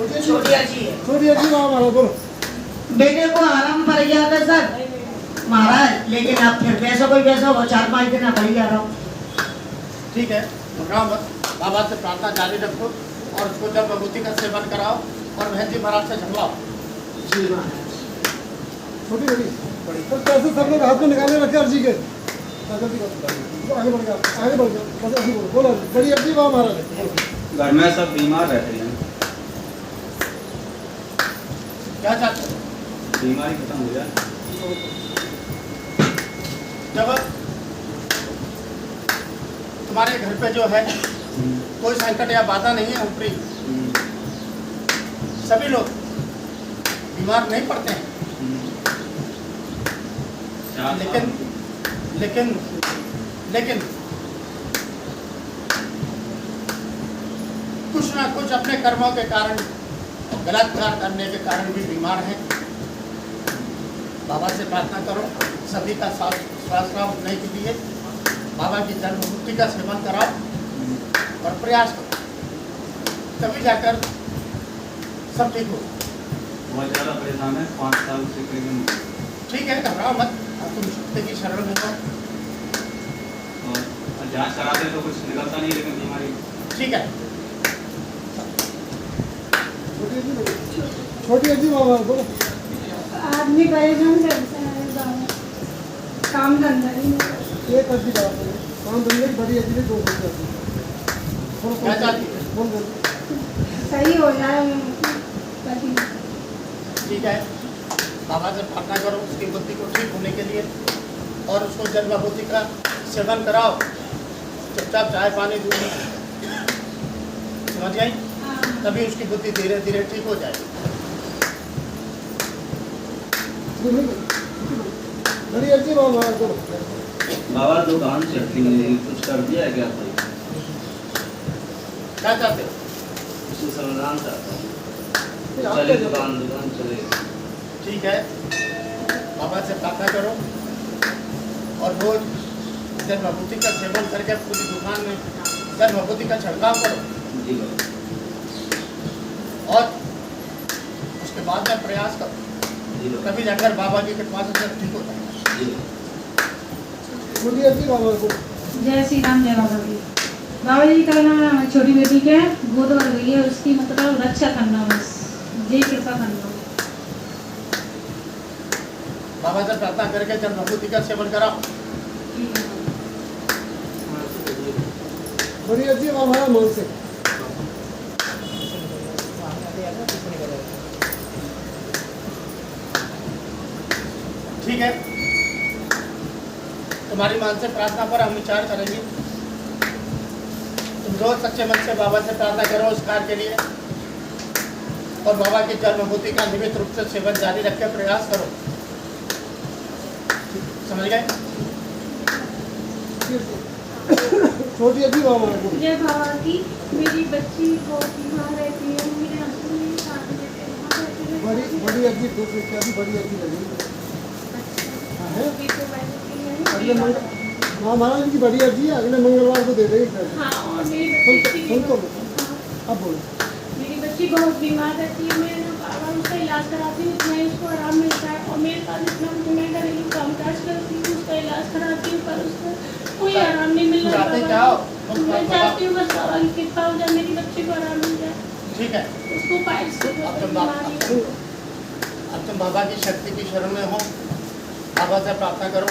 छोटी अजी है। छोटी अजी वहाँ मारो बोलो। बेटे को आराम पड़ गया था सर महाराज, लेकिन अब फिर पैसा कोई पैसा हो 4-5 दिन पड़ जा रहा हूँ। ठीक है, घबराओ मत, बाबा से प्रार्थना जारी रखो और उसको जब विभूति का सेवन कराओ और बहन जी महाराज से झगड़ाओ। जी महाराज। छोटी बड़ी तो कैसे सब लोग हाथ में निकाले रखे अर्जी के जल्दी करो, आगे बढ़ गया बस अभी बोलो बड़ी अर्जी वहाँ महाराज। घर में सब बीमार रहते हैं, क्या चाहते हो? बीमारी खत्म हो जाए। जब तुम्हारे घर पे जो है कोई संकट या बाधा नहीं है ऊपरी, सभी लोग बीमार नहीं पड़ते हैं, लेकिन कुछ ना कुछ अपने कर्मों के कारण, गलत कार्य करने के कारण भी बीमार हैं। बाबा से प्रार्थना करो, सभी का स्वास्थ्य उठने के लिए बाबा की जन्मभूति का सेवन कराओ और प्रयास करो, तभी जाकर सब ठीक हो। बहुत ज़्यादा परेशान है, 5 साल से करीबन। ठीक है, घबराओ मत, अब तुम सत्य की शरण में हो। और जांच कराते तो कुछ निकलता नहीं, लेकिन बीमारी। ठीक है, छोटी अजी वहाँ मारो बोलो। आदमी परेशान करता है गाँव, काम धंधा नहीं है। एक अर्जी करा दो, काम धंधे की बड़ी अर्जी में 2 अर्जी। क्या चाहती है? बोल सही हो जाए पति। ठीक है, बाबा से प्रार्थना करो उसकी बुद्धि को ठीक होने के लिए और उसको जल विभूति का सेवन कराओ, चुपचाप चाय पानी दूध, समझ गई? तभी उसकी बुद्धि धीरे धीरे ठीक हो जाएगी। बड़ी अर्जी वहाँ मारो बोलो। बाबा दुकान से हटेंगे, कुछ कर दिया क्या भाई? क्या चाहते हो? उसको समाधान चाहता हूँ, चले दुकान चले। ठीक है, बाबा से प्रार्थना करो और रोज जल विभूति का सेवन करके पूरी दुकान में जल विभूति का छिड़काव करो। जी बाबा। और उसके बाद में प्रयास करो, जी बाबा। तभी जाकर बाबा की कृपा से सब ठीक हो जाएगा। जी बाबा। छोटी अर्जी वहाँ मारो बोलो। जय श्री राम, जय बाबा जी। बाबा जी का ना छोटी बेटी के गोद भर गई है, उसकी मतलब रक्षा करना, बस जय कृपा करना। बाबा से प्रार्थना करके जल विभूति का सेवन कराओ। बड़ी अर्जी वहाँ मारो मन से। ठीक है, तुम्हारी मानसिक प्रार्थना पर हम विचार करेंगे। तुम रोज सच्चे मन से बाबा से प्रार्थना करो उस कार्य के लिए और बाबा की जल विभूति का नियमित रूप से सेवन जारी रख के प्रयास करो, समझ गए? छोटी अजी वहाँ मारो बोलो। जय बाबा की, मेरी बच्ची बहुत बीमार रहती है, मेरे हस्बैंड मेरे साथ रहते हैं। बड़ी अजी दूसरी क्या भी बड़ी अजी लगी है। अगले हाँ महाराज इनकी बड़ी अर्जी है, अगले मंगलवार को दे देंगे। हाँ, और मेरी बच्ची अब बोलो। मेरी बच्ची बहुत बीमार रहती है, मैं ना बाबा उसका इलाज कराती हूँ, उसमें उसको आराम मिलता है और मेरे पास इतना मैं घरेलू कामकाज करती हूँ, उसका इलाज कराती हूँ, पर उसको कोई आराम नहीं मिल रहा है। मैं चाहती हूँ बस बाबा की कृपा हो जाए, मेरी बच्ची को आराम मिल जाए। ठीक है, उसको पाइल्स की बीमारी है। अब तुम बाबा की शक्ति की शरण में हो, बाबा से प्रार्थना करो,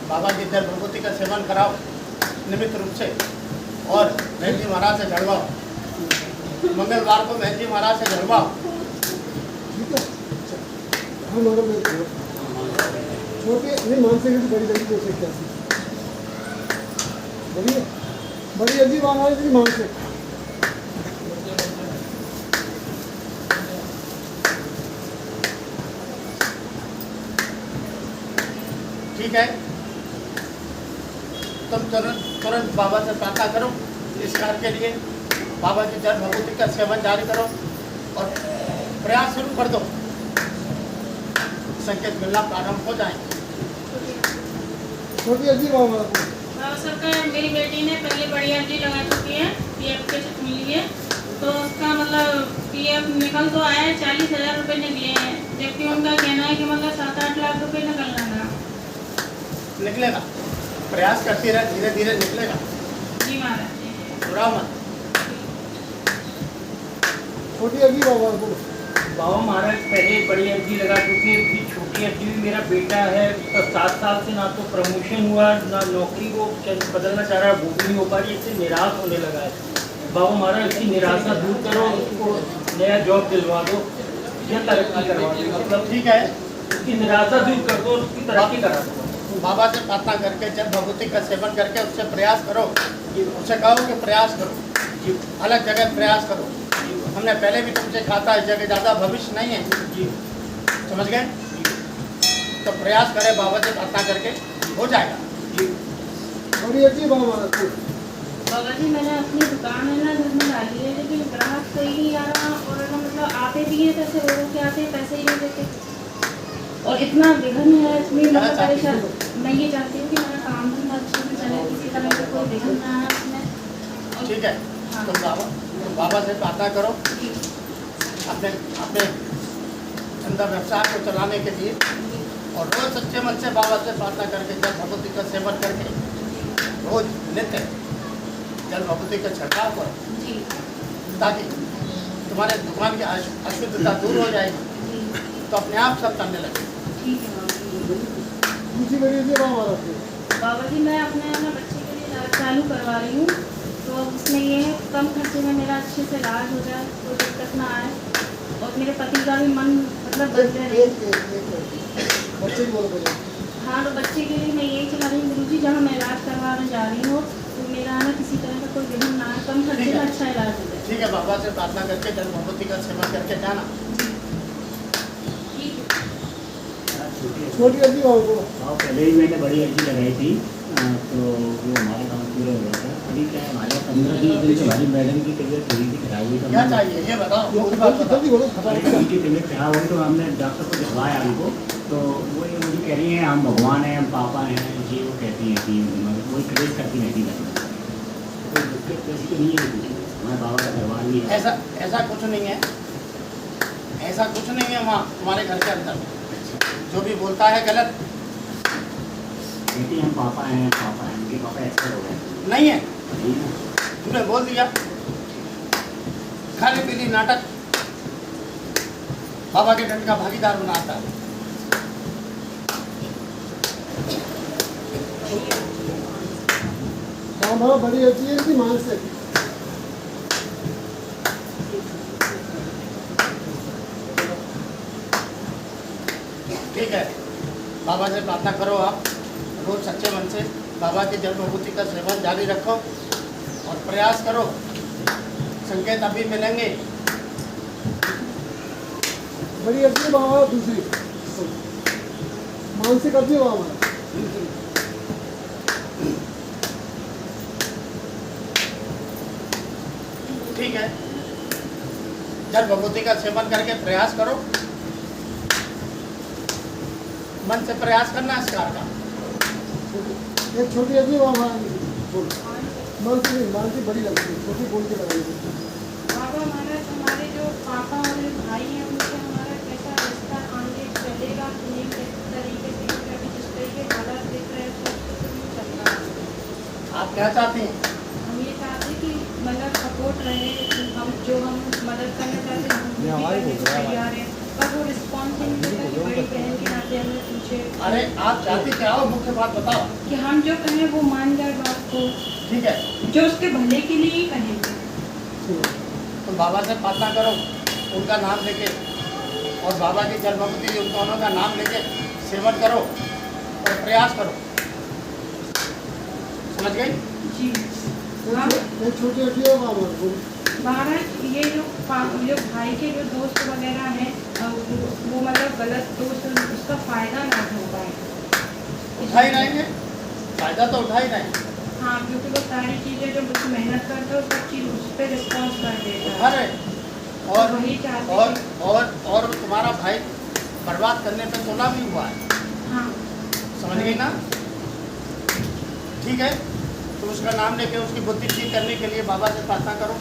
बाबा की जल विभूति का सेवन कराओ नियमित रूप से और बहन जी महाराज से झड़वाओ। मंगलवार को बहन जी महाराज से झड़वाओ। ठीक है, हम लोगों में छोटे नहीं मानसिक है, बड़ी बड़ी कोशिश क्या बड़ी अजी वहाँ हमारी मानसिक। ठीक है, तुम तुरंत बाबा से प्रार्थना करो इस कार्य के लिए, बाबा की जल विभूति का सेवन जारी करो और प्रयास शुरू कर दो, संकेत मिलना प्रारंभ हो जाएंगे। छोटी अजी वहाँ हमारा सरकार मेरी बेटी ने पहले बड़ी अर्जी लगा चुकी है, पीएफ के मिली है, तो उसका मतलब कि अब निकल तो आए 40,000 रुपये निकले हैं, जबकि उनका कहना है कि मतलब 7-8 लाख रुपये निकलना था। निकलेगा, प्रयास करती रहे, धीरे धीरे निकलेगा। जी महाराज। बुरा मत। छोटी अर्जी बाबा बोलो। बाबा महाराज पहले बड़ी अर्जी लगा चुकी है, फिर छोटी अर्जी भी मेरा बेटा है, उसका 7 साल से ना तो प्रमोशन हुआ, ना नौकरी वो बदलना चाह रहा है, वो भी नहीं हो पा रही, इससे निराश होने लगा है। बाबा महाराज इसकी निराशा दूर करो, उसको नया जॉब दिलवा दो या तरक्की करवा दो, मतलब ठीक है, उसकी निराशा दूर कर दो, उसकी तरक्की करा दो। बाबा से प्रार्थना करके जल भभूति का सेवन करके उससे प्रयास करो, उससे कहो कि प्रयास करो, अलग जगह प्रयास करो। हमने पहले भी तुमसे कहा था, इस जगह ज़्यादा भविष्य नहीं है, समझ गए? तो प्रयास करें, बाबा से प्रार्थना करके हो जाएगा। बड़ी अर्जी बाबा महाराज बोलो। बाबा जी मैंने अपनी दुकान है ना घर में डाली है, लेकिन ग्राहक सही नहीं आ रहा, और है ना मतलब आते भी हैं पैसे, वो के आते हैं पैसे ही नहीं देते, और इतना विघन है इसमें, मतलब परेशान। मैं ये चाहती हूँ कि मेरा काम धंधा अच्छे से चले, किसी तरह का कोई विघन ना आए उसमें। ठीक है, तुम बाबा से प्रार्थना करो अपने अपने अंदर व्यवसाय को चलाने के लिए, और रोज सच्चे मन से बाबा से प्रार्थना करके जल भगवती का सेवन करके रोज नित्य जल भगवती का छिड़काव करो, ताकि तुम्हारे दुकान की अशुद्धता दूर हो जाएगी, तो अपने आप सब करने लगे। ठीक है दूसरी बड़ी अर्जी बाबा महाराज बोलो। बाबा जी मैं अपने ना बच्चे के लिए इलाज चालू करवा रही हूँ, तो उसमें ये है कम खर्चे में मेरा अच्छे से इलाज हो जाए, कोई दिक्कत ना आए, और मेरे पति का भी मन मतलब बदले रहे। बच्चे की बोलो पहले। हाँ, तो बच्चे के लिए मैं यही चला रही हूँ गुरुजी, जहाँ मैं इलाज करवाने जा रही हूँ, तो मेरा ना किसी तरह का कोई विघ्न ना आए, कम खर्चे में अच्छा इलाज हो जाए। ठीक है, बाबा से प्रार्थना करके जल भगवती का सेवन करके जाना। ठीक है। छोटी अर्जी बाबा बोलो। हाँ, पहले ही मैंने बड़ी अर्जी लगाई थी, तो वो हमारा काम पूरा हो गया था। अभी क्या है, हमारे 15-20 दिन से हमारी मैडम की तबीयत थोड़ी सी खराब हुई, तो क्या चाहिए ये बताओ, मुख्य बात बताओ। जल्दी बोलो। उनकी तबीयत खराब हुई, तो हमने डॉक्टर को दिखवाया हमको, तो वो ये मुझे कह रही हैं हम भगवान हैं, हम पापा हैं, ये वो कहती हैं कि वही क्लेश करती रहती है। कोई दिक्कत वैसी तो नहीं है, हमारे बाबा का दरबार भी है। ऐसा कुछ नहीं है, ऐसा कुछ नहीं है वहाँ तुम्हारे घर के अंदर, जो भी बोलता है गलत। कहती हैं हम पापा हैं, पापा हैं, उनके पापा एक्सपायर हो गए। नहीं है, नहीं है। तुमने बोल दिया, खाली पीली नाटक बाबा के दंड का भागीदार बनाता है। बाबा बड़ी अर्जी है कि मानसिक। ठीक है, बाबा से प्रार्थना करो, आप रोज सच्चे मन से बाबा की जल भभूति का सेवन जारी रखो और प्रयास करो, संकेत अभी मिलेंगे। बड़ी अर्जी बाबा दूसरी मानसिक अर्जी बाबा महाराज। ठीक है, जल भभूति का सेवन करके प्रयास करो, मन से प्रयास करना इस कार्य का। एक छोटी अर्जी बाबा महाराज बोलो। मानसिक मानसिक बड़ी लगती है, छोटी बोल के लगाई। बाबा महाराज हमारे जो पापा और भाई हैं, उनसे हमारा कैसा रिश्ता आगे चलेगा कि नहीं, किस तरीके से, क्योंकि अभी जिस तरीके हालात देख रहे हैं तो उसको तो नहीं चल रहा है। आप क्या चाहती हैं? हम ये चाहते कि मतलब सपोर्ट रहे, हम जो हम मदद करना चाहते हैं हम भी करने को तैयार हैं, पर वो रिस्पॉन्स नहीं मिलता कि बड़ी बहन के नाते हमें पूछे। अरे आप चाहती क्या हो, मुख्य बात बताओ। कि हम जो कहें वो मान जाए बात को, ठीक है, जो उसके भले के लिए ही कहेंगे। तो बाबा से प्रार्थना करो, उनका नाम लेके, और बाबा की जल भभूति उन दोनों का नाम लेके सेवन करो और प्रयास करो, समझ गई? जी हाँ एक छोटी अर्जी है बाबा महाराज बोलो। महाराज, ये जो भाई के जो दोस्त वगैरह हैं, वो मतलब गलत दोस्त, उसका फायदा ना हो पाए। उठा ही रहेंगे, फायदा तो उठा ही रहेंगे। हाँ, क्योंकि वो सारी चीज़ें जो कुछ मेहनत करते हो सब चीज़ उस पर रिस्पॉन्स कर देता उठा है। रहे और वही चाहते और तुम्हारा भाई बर्बाद करने पे तुला भी हुआ है, हाँ समझ गई ना? ठीक है, तो उसका नाम लेके उसकी बुद्धि ठीक करने के लिए बाबा से प्रार्थना करो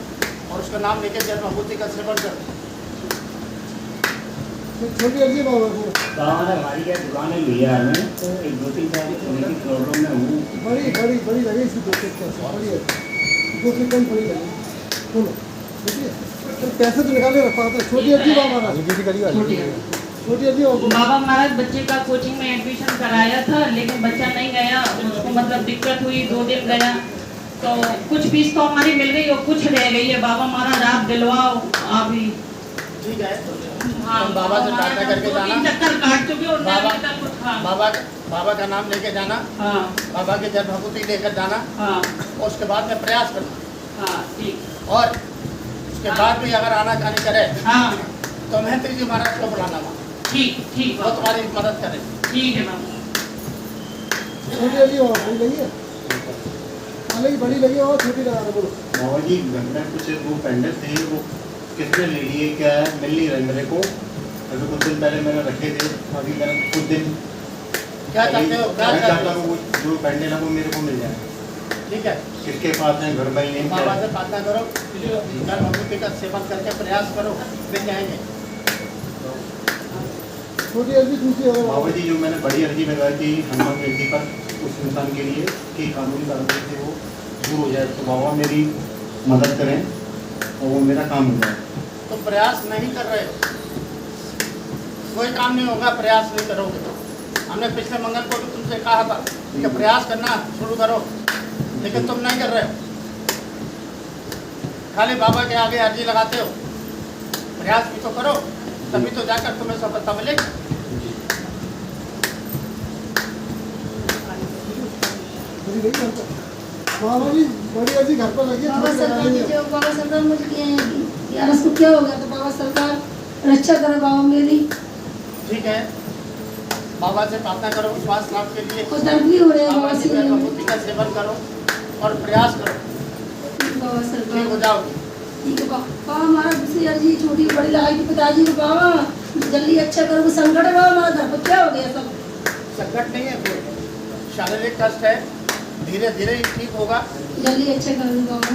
और उसका नाम लेके जल भभूति का सेवन करो। छोटी अर्जी बाबा बोलो। बाबा ने हमारी क्या दुकान है लिया है मैं, तो एक 2-3 साल की प्रॉब्लम में हूँ। बड़ी लगी इसकी 2 बड़ी है, 2 से कम बड़ी लगी। बोलो देखिए, तो पैसे तो निकाले रख पाते। छोटी अर्जी बाबा महाराज, छोटी अर्जी बाबा महाराज बच्चे का कोचिंग में एडमिशन कराया था, लेकिन बच्चा नहीं गया। उसको मतलब दिक्कत हुई, 2 दिन गया तो कुछ फीस तो हमारी मिल गई और कुछ रह गई है। बाबा महाराज आप दिलवाओ आप ही। ठीक है, हाँ, तुम बाबा से प्रार्थना करके 2-3 जाना। चक्कर काट चुके और बाबा नहीं तक कुछ। हाँ बाबा का नाम लेके जाना, हाँ बाबा की जल भभूति लेकर जाना, हाँ और उसके बाद में प्रयास करना। हाँ ठीक। और उसके बाद भी अगर आना जानी करे हाँ तो महंत्री जी महाराज को बुलाना वहाँ, ठीक वो तुम्हारी मदद करें। ठीक है बाबा। छोटी अर्जी बाबा बड़ी लगी है, अलग बड़ी लगी है और छोटी लगा दो। बोलो बाबा जी घर में कुछ वो पेंडेंट थे, वो किसने ले लिए क्या है, मिल नहीं रहे मेरे को। अभी कुछ दिन पहले मैंने रखे थे, अभी मैंने कुछ दिन क्या चाहते हो? क्या मैं चाहते चाहता हो? हूँ वो जो पेंडेंट है वो मेरे को मिल जाए। ठीक है, किसके पास है, घर में ही नहीं बाबा है। से प्रार्थना करो, जल भभूति का सेवन करके प्रयास करो, मिल जाएंगे। छोटी अर्जी दूसरी और बाबा जी जो मैंने बड़ी अर्जी लगाई थी हनुमान जयंती पर उस इंसान के लिए कि कानूनी कार्रवाई से वो दूर हो जाए, तो बाबा मेरी मदद करें और वो मेरा काम हो जाए। तुम प्रयास नहीं कर रहे हो, कोई काम नहीं होगा प्रयास नहीं करोगे तो। हमने पिछले मंगल को भी तुमसे कहा था कि प्रयास करना शुरू करो, लेकिन तुम नहीं कर रहे हो, खाली बाबा के आगे अर्जी लगाते हो। प्रयास भी तो करो, तभी तो जाकर तुम्हें सफलता मिलेगी। बड़ी लगी घर पर। बाबा जी बड़ी अर्जी घर पर लगी है, बाबा छोटी सरकार लगी की है। जो बाबा सरकार मुझे यार उसको क्या हो गया, तो बाबा सरकार रक्षा करे बाबा मेरी। ठीक है, बाबा से प्रार्थना करो स्वास्थ्य लाभ के लिए। और दर्द भी हो रहा है बाबा बाबा की से जल भभूति का सेवन करो और प्रयास करो, बाबा ठीक हो सरकार जाओगे। ठीक है बाबा हमारा दूसरी अर्जी छोटी बड़ी लगाई थी पिताजी को। बाबा जल्दी अच्छा करो, संकट है बाबा हमारे घर पर क्या हो गया सब। संकट नहीं है, कोई शारीरिक कष्ट है, धीरे धीरे ही ठीक होगा। जल्दी अच्छा कर दो बाबा।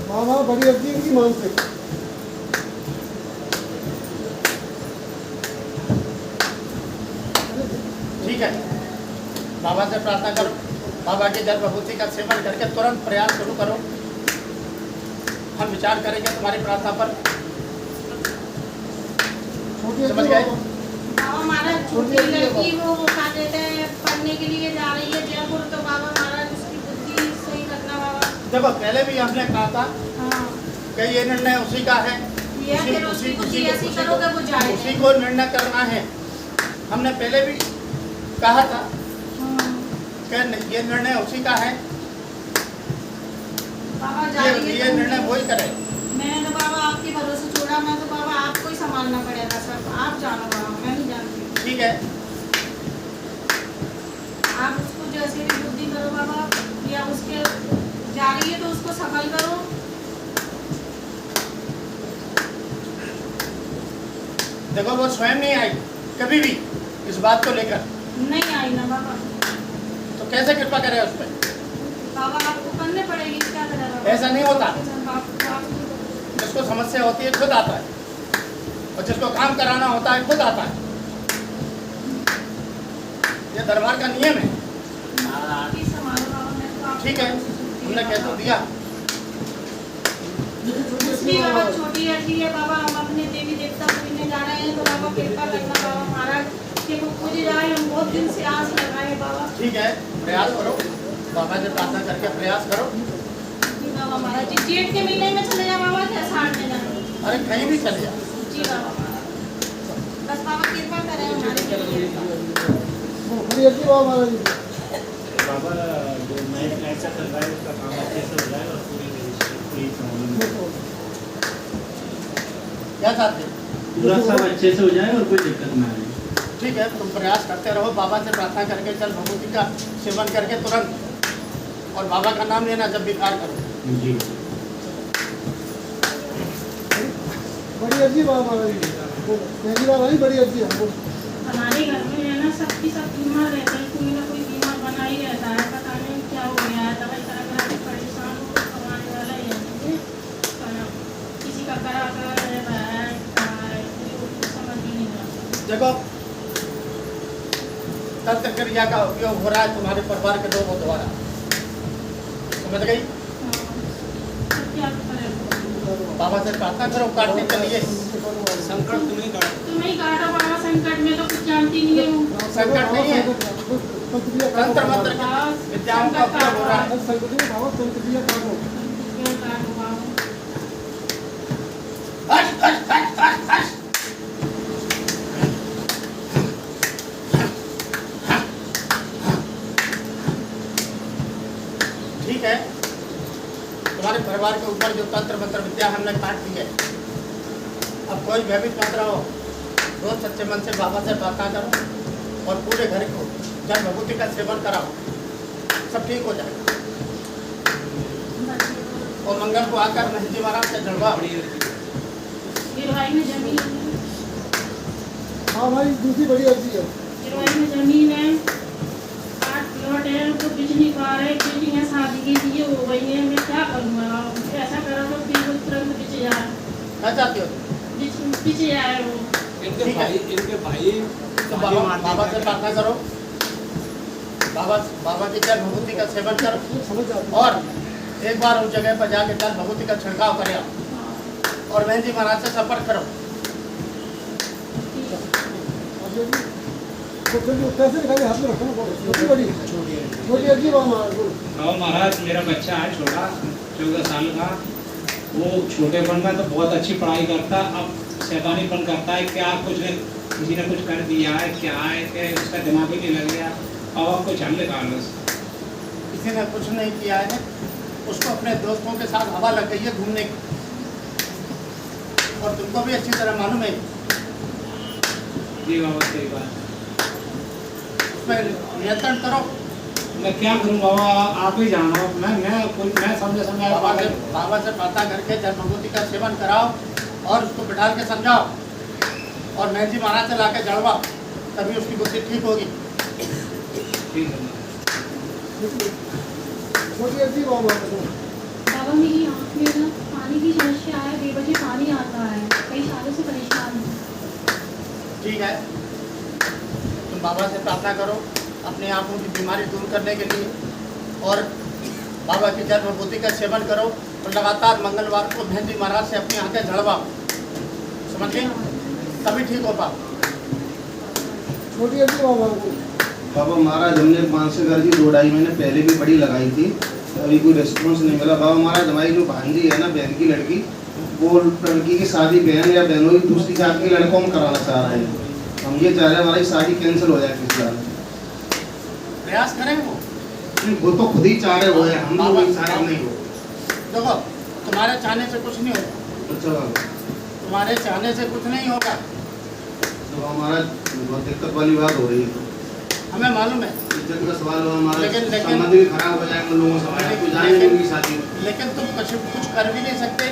बाबा बड़ी अर्जी इनकी मानसिक। ठीक है, बाबा से प्रार्थना करो, बाबा की जल भभूति का सेवन करके तुरंत प्रयास शुरू करो। हम विचार करेंगे तुम्हारी प्रार्थना पर। छोटी समझ अर्जी गए? बाबा। बाबा महाराज छोटी लड़की वो क्या कहते हैं पढ़ने के लिए जा रही है जयपुर, तो बाबा महाराज उसकी बुद्धि सही रखना बाबा। देखो पहले भी हमने कहा था हाँ कि ये निर्णय उसी का है, ये फिर उसकी बुद्धि ऐसी करोगे वो जाएगा। उसी को निर्णय करना है। हमने पहले भी कहा था हाँ। कि ये निर्णय उसी का है, बाबा जा रही है ये तो निर्णय वही करे। मैंने तो बाबा आपके भरोसे छोड़ा, मैं तो बाबा आपको ही संभालना पड़ेगा सब। आप जानो बाबा, मैं नहीं जानती। ठीक है, आप उसको जैसे भी बुद्धि करो बाबा, या उसके जा रही है तो उसको सफल करो। देखो वो स्वयं नहीं आई कभी भी इस बात को लेकर, नहीं आई ना बाबा, तो कैसे कृपा करे उस पर? बाबा आपको करने पड़ेगी, क्या करें बाबा। ऐसा नहीं होता। आप जिसको समस्या होती है खुद आता है, और जिसको काम कराना होता है खुद आता है। ये दरबार का नियम है। आप ही संभालो बाबा, मैं तो आप ठीक है, हमने कह तो दिया। दूसरी बाबा छोटी अर्जी है बाबा, हम अपने देवी देवता पूजने जा रहे हैं, तो बाबा कृपा करना बाबा महाराज कि वो पूज जाए। हम बहुत दिन से आस लगाए हैं बाबा। ठीक है, प्रयास करो, बाबा से प्रार्थना करके प्रयास करो। जी बाबा महाराज जी, जेठ के महीने में चले जा बाबा, क्या साठ में जाना। अरे कहीं भी चले जा। जी बाबा महाराज, बस बाबा कृपा करें हमारे लिए। बड़ी अर्जी बाबा महाराज जी। बाबा जो नए फ्लैट का चल रहा है उसका काम अच्छे से हो जाए और पूरी प्रॉब्लम क्या चाहते हो? पूरा सब अच्छे से हो जाए और कोई दिक्कत ना आए। ठीक है, तुम प्रयास करते रहो, बाबा से प्रार्थना करके जल भभूति का सेवन करके तुरंत, और बाबा का नाम लेना जब भी कार्य करो। जी। बड़ी अर्जी बाबा महाराज जी। पहली बार आई बड़ी अर्जी है। बोलो हमारे घर में है ना सबकी सब बीमार रहते हैं, कोई ना कोई बीमार बना ही रहता है, पता नहीं क्या हो गया है। दवाई करा करा के परेशान हो, कमाने वाला ही है। देखो तंत्र क्रिया का उपयोग हो रहा है तुम्हारे परिवार के लोगों द्वारा, समझ गई? अब क्या करें? बाबा से प्रार्थना करो काटने के लिए। संकट तुम्हें काट तुम्हें ही काटा बाबा संकट में, तो कुछ जानती नहीं हूँ। संकट नहीं है, तंत्र मंत्र की बस विद्याओं का उपयोग हो रहा है। संकट भाव संकट काटो क्यों काटो बाबा? हट हट हट हट हट। ठीक है, तुम्हारे परिवार के ऊपर जो तंत्र मंत्र विद्या हमने काट दी है, अब कोई भयभीत मत रहो, रोज सच्चे मन से बाबा से प्रार्थना करो और पूरे घर को जल भभूति का सेवन कराओ, सब ठीक हो जाएगा। और मंगल को आकर महंत जी महाराज से जलवा। गिरवाई में जमीन है, हाँ भाई दूसरी बड़ी अर्जी है। गिरवाई में जमीन है, 8 प्लॉट है, तो बिच नहीं पा रहे, बेटियाँ शादी की चीजें हो गई हैं, मैं क्या करूँगा? ऐसा करो तो फिर वो तुरंत बिच जाए, क्या चाहती हो? बिच जाए वो। इनके भाई तो बाबा से प्रार्थना करो, बाबा की जल भभूति का सेवन करो समझ जाते और एक बार उस जगह पर जाके जल भभूति का छिड़काव करे और महंत जी महाराज से संपर्क करो। तो जल्दी पैसे निकाले हाथ में रखना पड़ेगा। छोटी बड़ी छोटी अर्जी बाबा महाराज बोलो। बाबा महाराज मेरा बच्चा है छोटा 14 साल का, वो छोटेपन में तो बहुत अच्छी पढ़ाई करता, अब शैतानीपन करता है। क्या कुछ ने किसी ने कुछ कर दिया है, क्या है कि उसका दिमाग ही नहीं लग गया? अब आप कुछ हल निकाल लो। किसी ने कुछ नहीं किया है, उसको अपने दोस्तों के साथ हवा लग गई है घूमने की, और तुमको भी अच्छी तरह मालूम है। जी बाबा सही बात। उस पर नियंत्रण करो। मैं क्या करूँ बाबा, आप ही जानो। मैं समझा बाबा से प्रार्थना करके जल भभूति का सेवन कराओ और उसको बिठाल के समझाओ और महंत जी महाराज से लाके जड़वाओ, तभी उसकी बुद्धि ठीक होगी। ठीक है। छोटी अर्जी बाबा महाराज बोलो। बाबा मेरी आँख में ना पानी की समस्या है, बेवजह पानी आता है, कई सालों से परेशान हूँ। ठीक है, तुम बाबा से प्रार्थना करो अपने आँखों की बीमारी दूर करने के लिए और बाबा की जल भभूति का सेवन करो और लगातार मंगलवार को महंत जी महाराज से अपनी आंखें झड़वाओ, समझ गए? तभी ठीक हो पाओ। छोटी अर्जी बाबा महाराज बोलो। बाबा महाराज हमने मानसिक अर्जी 2-2.5 महीने पहले भी बड़ी लगाई थी, अभी कोई रिस्पॉन्स नहीं मिला। बाबा महाराज हमारी जो भांजी है ना, बहन की लड़की, वो लड़की की शादी बहन या बहनों की दूसरी जात के लड़कों में कराना चाह रहे हैं। हम ये चाह रहे हैं हमारी शादी कैंसिल हो जाए पिछला। प्रयास करें वो तो खुद ही चाह रहे हो, हम लोग इशारा नहीं हो। देखो तुम्हारे चाहने से कुछ नहीं होगा, अच्छा बाबा, तुम्हारे चाहने से कुछ नहीं होगा, तो बाबा महाराज बहुत दिक्कत वाली बात हो रही है। हमें मालूम है। इज्जत का सवाल बाबा महाराज, लेकिन संबंध भी खराब हो जाएगा लोगों से, उनकी शादी। लेकिन तुम कुछ कर भी नहीं सकते।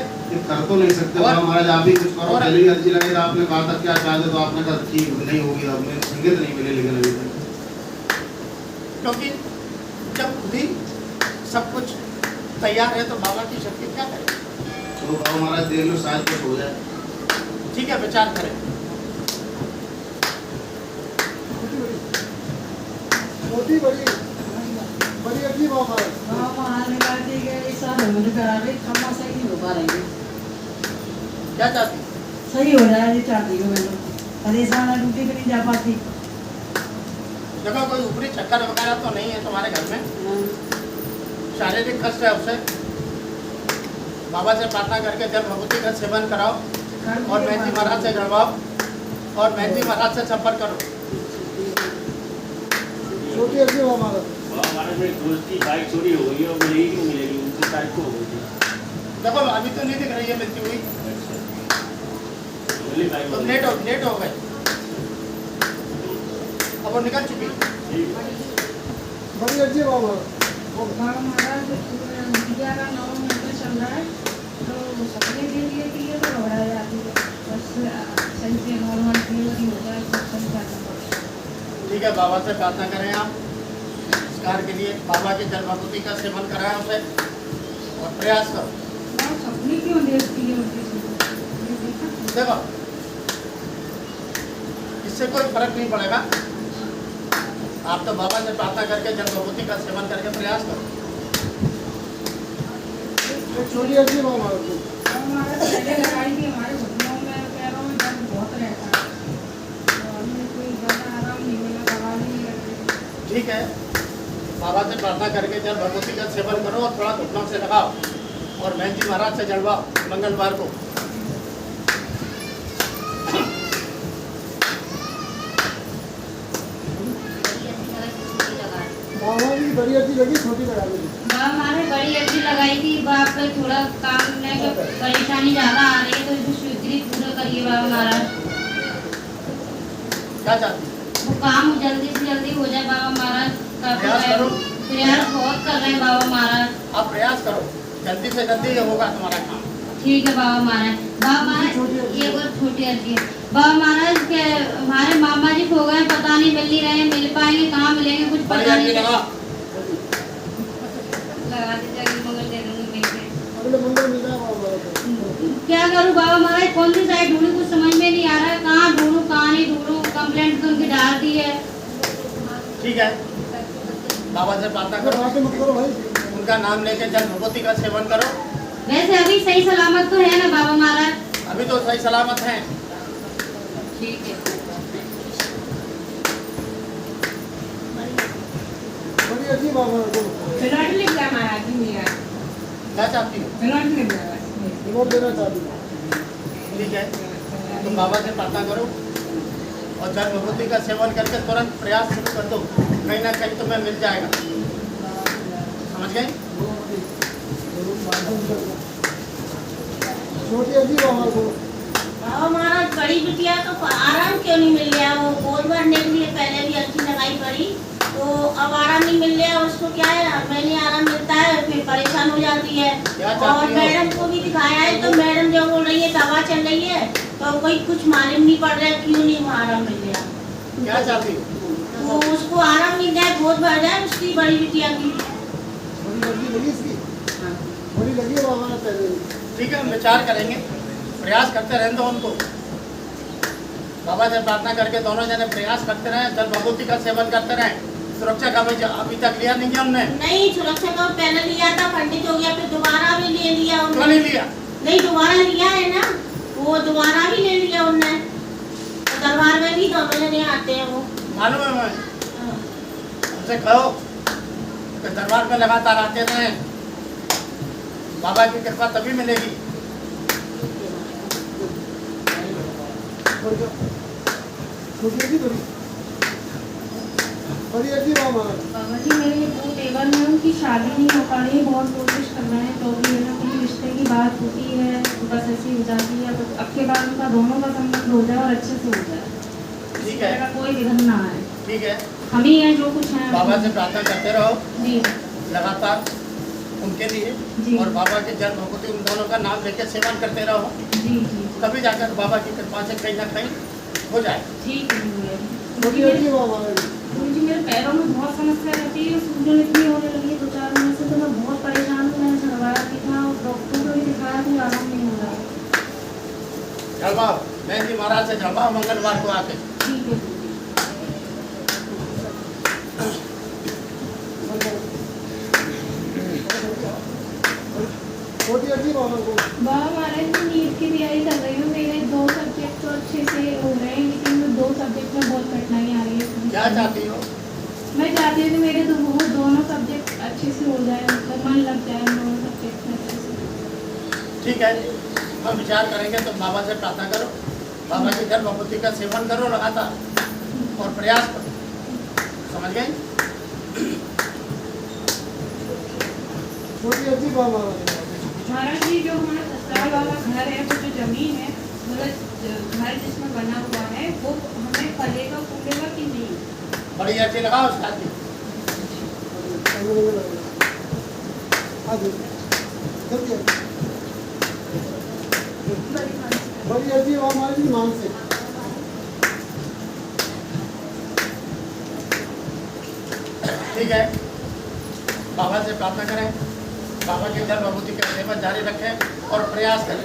कर तो नहीं सकते बाबा महाराज, आप ही कुछ करो। पहले ही अर्जी लगी, आपने कहा था क्या चाहते, तो आपने कहा ठीक नहीं होगी, आपने संगीत नहीं मिले। लेकिन अभी तक क्योंकि जब खुद ही सब कुछ तैयार है तो बाबा की शक्ति क्या करे। तो बाबा महाराज देख लो, शायद कुछ हो जाए। ठीक है, विचार करें। छोटी बड़ी बड़ी अर्जी बाबा महाराज। सही नहीं हो पा रही है। क्या चाहती? सही हो जाए ये चाहती हूँ मैं, परेशान है, ड्यूटी पे नहीं जा पाती। देखो कोई ऊपरी चक्कर वगैरह तो नहीं है तुम्हारे घर में, शारीरिक कष्ट है उससे। बाबा से प्रार्थना करके जल भभूति का सेवन कराओ और महंत जी महाराज से जड़वाओ और महंत जी महाराज से संपर्क करो। छोटी अर्जी बाबा महाराज। बाबा महाराज मेरे दोस्त की बाइक चोरी हो गई है और मिलेगी नहीं मिलेगी, उनकी बाइक को हो गई थी। देखो अभी तो नहीं दिख रही है मिलती हुई, तो लेट हो गए, अब वो निकल चुकी। बड़ी अर्जी बाबा महाराज। बाबा महाराज बिटिया का 9 महीना चल रहा है, तो सपने के लिए कि ये तो घबरा जाती है, बस सही से नॉर्मल डिलीवरी हो जाए तो सही करना पड़ेगा। ठीक है, बाबा से प्रार्थना करें आप इस कार्य के लिए, बाबा की जल भभूति का सेवन कराएं उसे और प्रयास करो। सपने क्यों देखती है उनकी? देखो उससे कोई फर्क नहीं पड़ेगा। आप तो बाबा से प्रार्थना करके जल भगवती का सेवन करके प्रयास करो। छोटी अर्जी बाबा हमारा पहले लगाई थी, हमारे घुटनों में पैरों में दर्द बहुत रहता है, तो हमें कोई ज़्यादा आराम नहीं मिला, दवा नहीं लगी। ठीक है, बाबा से प्रार्थना करके जल भगवती का सेवन करो और थोड़ा घुटनों से लगाओ और बहन जी महाराज से जलवाओ मंगलवार को। बाबा की बड़ी अर्जी लगी, छोटी लगा दी। हमारे बड़ी अर्जी लगाई थी, बाप पे थोड़ा काम में परेशानी ज़्यादा आ रही है, तो इसको स्वीकृत पूरा करिए बाबा महाराज। क्या चाहती वो काम जल्दी से जल्दी हो जाए बाबा महाराज। प्रयास करो। प्रयास बहुत कर रहे हैं बाबा महाराज। आप प्रयास करो, जल्दी से जल्दी ये होगा तुम्हारा काम। ठीक है बाबा महाराज। बाबा महाराज ये और छोटी अर्जी है बाबा महाराज के, हमारे मामा जी खो गए, पता नहीं मिल नहीं रहे, मिल पाएंगे कहाँ मिलेंगे कुछ पता नहीं। लगा दीजिए, अगले मंगल दे दूंगी मैं से। अगले मंदिर मिल जाए बाबा। क्या करूँ बाबा महाराज, कौन सी साइड ढूंढूं, कुछ समझ में नहीं आ रहा है, कहाँ ढूंढूं कहाँ नहीं ढूंढूं। कंप्लेंट तो उनकी डाल दी है। ठीक है, बाबा से प्रार्थना करो, मत करो भाई। उनका नाम लेके जल भगवती का सेवन करो। वैसे अभी सही सलामत तो है ना बाबा महाराज? अभी तो सही सलामत हैं। ठीक है। बड़ी अर्जी बाबा को फिलहाल लिख दिया महाराज जी मेरा। क्या चाहती हो? फिलहाल लिख दिया। रिमोट देना चाहती हूँ। ठीक है, तुम बाबा से प्रार्थना करो और जल भगवती का सेवन करके तुरंत प्रयास शुरू कर दो, कहीं ना कहीं तुम्हें मिल जाएगा। समझ गए? छोटी अर्जी बाबा को बाबा महाराज बड़ी बिटिया तो आराम क्यों नहीं मिल रहा? वो गोद भरने के लिए पहले भी अर्जी लगाई पड़ी, तो अब आराम नहीं मिल रहा। उसको क्या है, मैंने आराम मिलता है फिर परेशान हो जाती है। और मैडम को भी दिखाया है, तो मैडम जो बोल रही है दवा चल रही है, तो कोई कुछ मालूम नहीं पड़ रहा है क्यों नहीं आराम मिल रहा। क्या चाहती हो? तो उसको आराम मिल जाए, गोद भर जाए उसकी बड़ी बिटिया की। बड़ी अर्जी लगी इसकी, बड़ी लगी है बाबा ने पहले। ठीक है, विचार करेंगे, प्रयास करते रहने दो उनको। बाबा से प्रार्थना करके दोनों जने प्रयास करते रहे, जल भगवती का सेवन करते रहे। सुरक्षा का अभी तक लिया नहीं है हमने। नहीं, सुरक्षा का पहले लिया था, खंडित हो गया, फिर दोबारा भी ले लिया क्यों उन्होंने। नहीं लिया? नहीं, दोबारा लिया है ना, वो दोबारा भी ले लिया उन्होंने। तो दरबार में भी दोनों जने आते हैं वो। मालूम है, मैं उनसे कहो कि दरबार में लगातार आते रहे, बाबा की कृपा तभी मिलेगी। छोटी अर्जी बड़ी अर्जी बाबा। बाबा जी मेरे दो देवर हैं, उनकी शादी नहीं हो पा रही है, बहुत कोशिश कर रहे हैं, तो भी है ना कोई रिश्ते की बात होती है, बस ऐसी हो जाती है। तो अब के बाद उनका दोनों का संबंध हो जाए और अच्छे से हो जाए, ठीक है, कोई विघ्न ना आए। ठीक है, हम ही हैं जो कुछ है। बाबा से प्रार्थना करते रहो जी लगातार उनके लिए, जी। और बाबा के जल भगवती उन दोनों का नाम लेके सेवन करते रहो, जी जी तभी जाकर बाबा की कृपा से कहीं ना कहीं हो जाए। ठीक है। छोटी अर्जी बाबा। जी मेरे पैरों में बहुत समस्या रहती है, सूजन इतनी होने लगी है 2-4 महीने से, तो मैं बहुत परेशान हूँ। मैंने छड़वाया भी था और डॉक्टर को भी दिखाया, कोई आराम नहीं हो रहा है। जलवाओ, बहन जी महाराज से जलवाओ मंगलवार को आके। ठीक है। छोटी अर्जी बाबा को बाबा महाराज मैं नीट की तैयारी कर रही हूँ, मेरे 2 सब्जेक्ट तो अच्छे से हो रहे हैं, लेकिन मैं 2 सब्जेक्ट में बहुत कठिनाई आ रही है। क्या चाहती हो? मैं चाहती हूँ कि मेरे दोनों सब्जेक्ट अच्छे से हो जाए, मतलब मन लग जाए दोनों सब्जेक्ट में अच्छे से। ठीक है, हम विचार करेंगे, तो बाबा से प्रार्थना करो, बाबा की जल भगवती का सेवन करो लगातार और प्रयास करो। समझ गए? छोटी अर्जी बाबा। महाराज जी जो हमारा ससुराल वाला घर है, वो जो जमीन है, मतलब घर जिसमें बना हुआ है, वो हमें फलेगा फूलेगा कि नहीं? बड़ी अर्जी लगाओ उसका जी। बड़ी अर्जी बाबा हमारी मान से। ठीक है, बाबा से प्रार्थना करें, बाबा के जल भगवती का सेवन जारी रखें और प्रयास करें,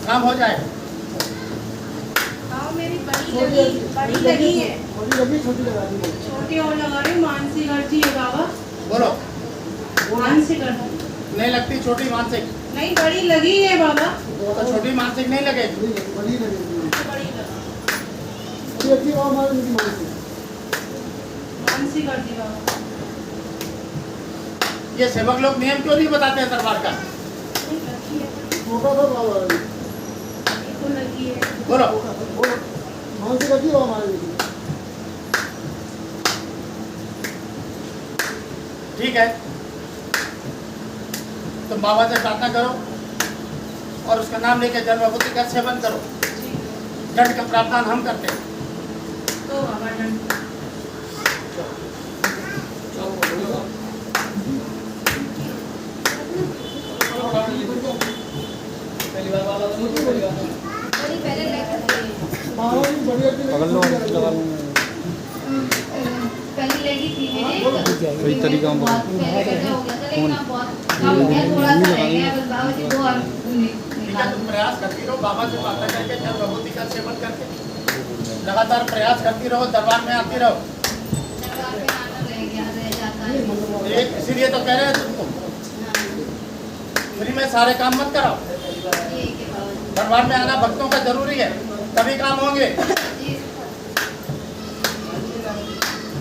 काम हो जाए। हाँ मेरी छोटी बड़ी लगी है। बड़ी लगी, छोटी लगा दी। छोटी और लगा रही हूँ, मानसिक अर्जी है बाबा। बोलो। मानसिक अर्जी नहीं लगती छोटी मानसिक? नहीं, बड़ी लगी है बाबा। तो छोटी मानसिक नहीं लगेगी? बड़ी लगेगी। बड़ी लगा। बड़ी अच्छी बाबा हमारी मानसिक। मानसिक अर्जी बाबा। ये सेवक लोग नियम क्यों नहीं बताते हैं दरबार का? छोटा था बाबा, तो लगी है। बोलो। मानसिक अच्छी बाबा हमारी। ठीक है, तो बाबा से प्रार्थना करो और उसका नाम लेकर जन्मभूति का सेवन करो। दंड का प्रावधान हम करते हैं। तो बाबा दंड। पहले लगी थी मेरे तरीका हो गया था, लेकिन अब बहुत कम हो गया, थोड़ा सा रह गया बस। बाबा जी 2 और ठीक है, तुम प्रयास करती रहो बाबा से प्रार्थना करके जन्मभूति का सेवन करके लगातार प्रयास करती रहो, दरबार में आती रहो। इसीलिए तो कह रहे हैं तुमको फ्री में सारे काम मत कराओ। दरबार में आना भक्तों का जरूरी है, तभी काम होंगे।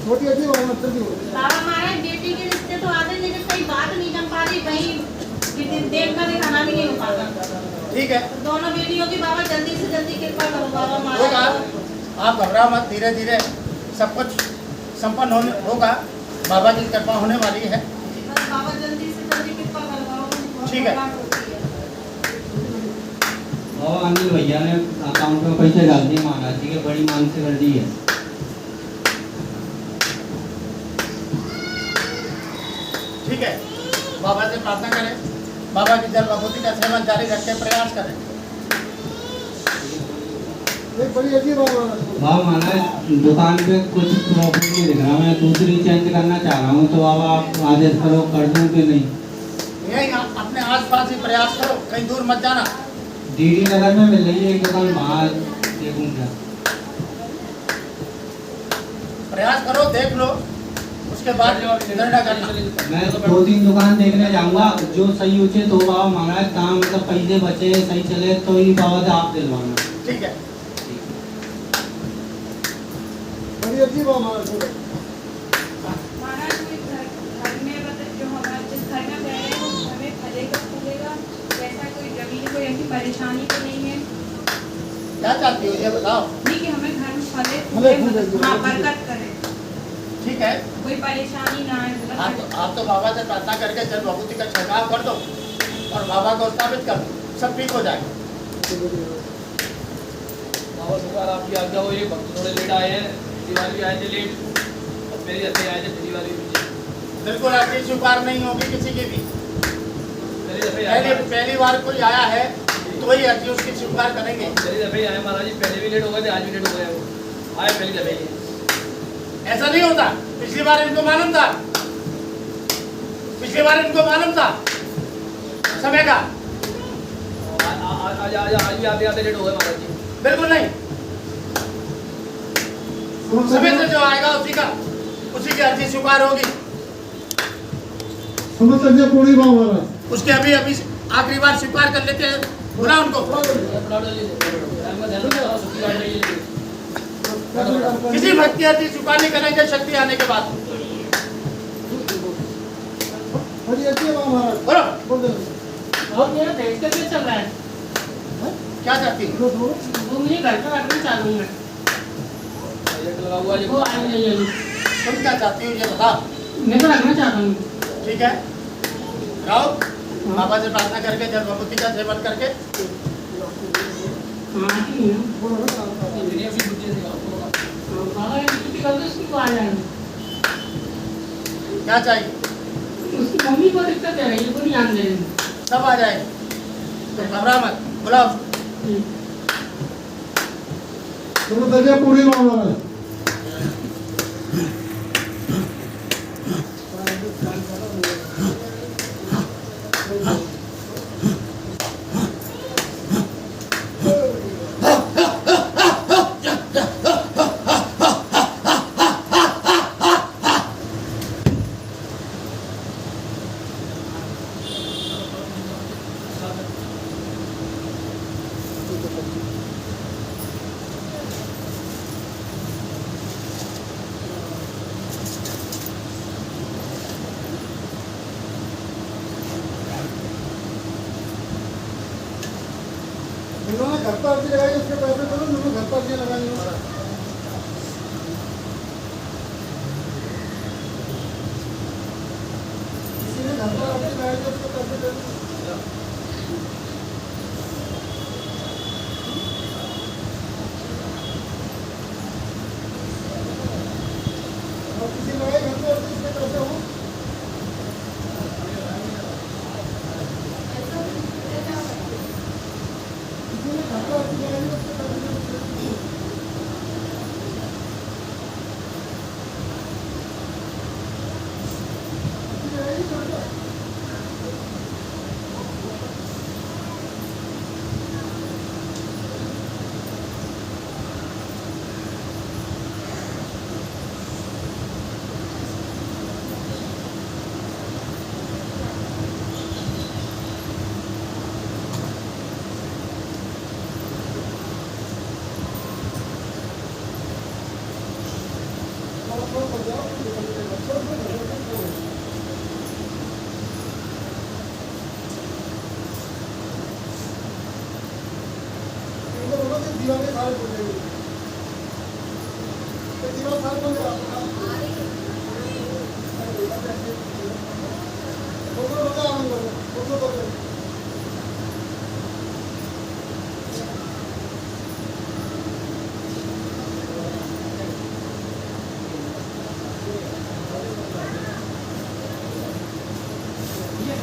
छोटी अच्छी बाबा बाबा महाराज बेटी के रिश्ते तो आते, लेकिन कोई बात नहीं जम पा रही, कहीं देखना दिखाना भी नहीं हो पाता। ठीक है, दोनों बेटियों की बाबा जल्दी से जल्दी कृपा करो बाबा होगा। महाराज। आप घबराओ मत, धीरे धीरे सब कुछ संपन्न होगा। बाबा की कृपा होने वाली है। बस बाबा जल्दी से जल्दी कृपा करवाओ। ठीक है। और अनिल भैया ने अकाउंट में पैसे डाल दिए महाराज जी के, बड़ी मानसिक अर्जी है। ठीक है, बाबा से प्रार्थना करें, बाबा की जन्मभूति का सेवन जारी रख के प्रयास करें। एक बड़ी अच्छी बाबा। बाबा महाराज दुकान पे कुछ प्रॉफिट नहीं दिख रहा, मैं दूसरी चेंज करना चाह रहा हूँ, तो बाबा आप आदेश करो, कर दूँ कि नहीं? यही अपने आसपास ही प्रयास करो, कहीं दूर मत जाना। डीडी नगर में मिल रही है एक दुकान, बाहर देखूंगा। प्रयास करो, देख लो, उसके बाद निर्णय करना। मैं 2-3 दुकान देखने जाऊंगा, जो सही उचित हो बाबा महाराज, काम मतलब पैसे बचे सही चले तो ही बाबा से आप दिलवाना। ठीक है, बड़ी अच्छी बाबा महाराज कोई घर में जो हमारे जिस घर में रह रहे हैं वो हमें फलेगा फूलेगा, वैसा कोई जमीन कोई ऐसी परेशानी तो नहीं है? क्या चाहती हो ये बताओ। नहीं कि हमें घर में फले फूले, हाँ बरकत करे, ठीक है, कोई परेशानी ना है। आप तो बाबा से प्रार्थना करके जन्मभूति का छिड़काव कर दो और बाबा को स्थापित कर दो, सब ठीक हो जाएगा। बाबा सरकार आपकी आज्ञा हो, ये भक्त थोड़े लेट आए हैं, दिवाली आए थे लेट, और मेरी हत्या आए थे दिवाली में। बिल्कुल अर्जी स्वीकार नहीं होगी किसी की भी। पहली बार कोई आया है तो वही अर्जी उसकी स्वीकार करेंगे। पहली दफे आए महाराज जी, पहले भी लेट हो गए थे, आज भी लेट हो गए वो आए पहली दफे। ऐसा नहीं होता, पिछली बार इनको मालूम था, पिछली बार इनको मालूम था समय का। आज भी आते आते लेट हो गए महाराज जी। बिल्कुल नहीं, समय से जो आएगा उसी की अर्जी स्वीकार होगी। समझ लीजिए पूरी बाबा। उसके अभी आखिरी बार स्वीकार कर लेते हैं, बुला उनको। किसी भक्ति अर्जी स्वीकार नहीं करेंगे शक्ति आने के बाद। बड़ी अच्छी बाबा। बोलो, और मेरा देश का क्या चल रहा है? क्या चाहती हो? वो मुझे घर पर रखना चाहूँ मैं। वो आएंगे ये लोग। तुम क्या चाहती हो ये बताओ। मैं तो रखना चाहता हूँ। ठीक है, राव बाबा से प्रार्थना करके जन्मभूति का सेवन करके क्या चाहिए? उसकी मम्मी को दिक्कत है, ये को नहीं आने देंगे। सब आ जाएंगे, तुम घबरा मत, बुलाओ। समझ लीजिए पूरी बाबा। उन्होंने घर पर अर्जी लगाई, उसके पैसे करो, उन्होंने घर पर अर्जी लगाई हो। किसी ने घर पर अर्जी लगाई तो उसके पैसे करो। और किसी लगाई घर पर अर्जी, उसके पैसे हो। किसी ने घर पर अर्जी लगाई तो उसके पैसे करो। दीवार सारे बोल रहे हैं, दीवार सारे बोल रहे हैं। ये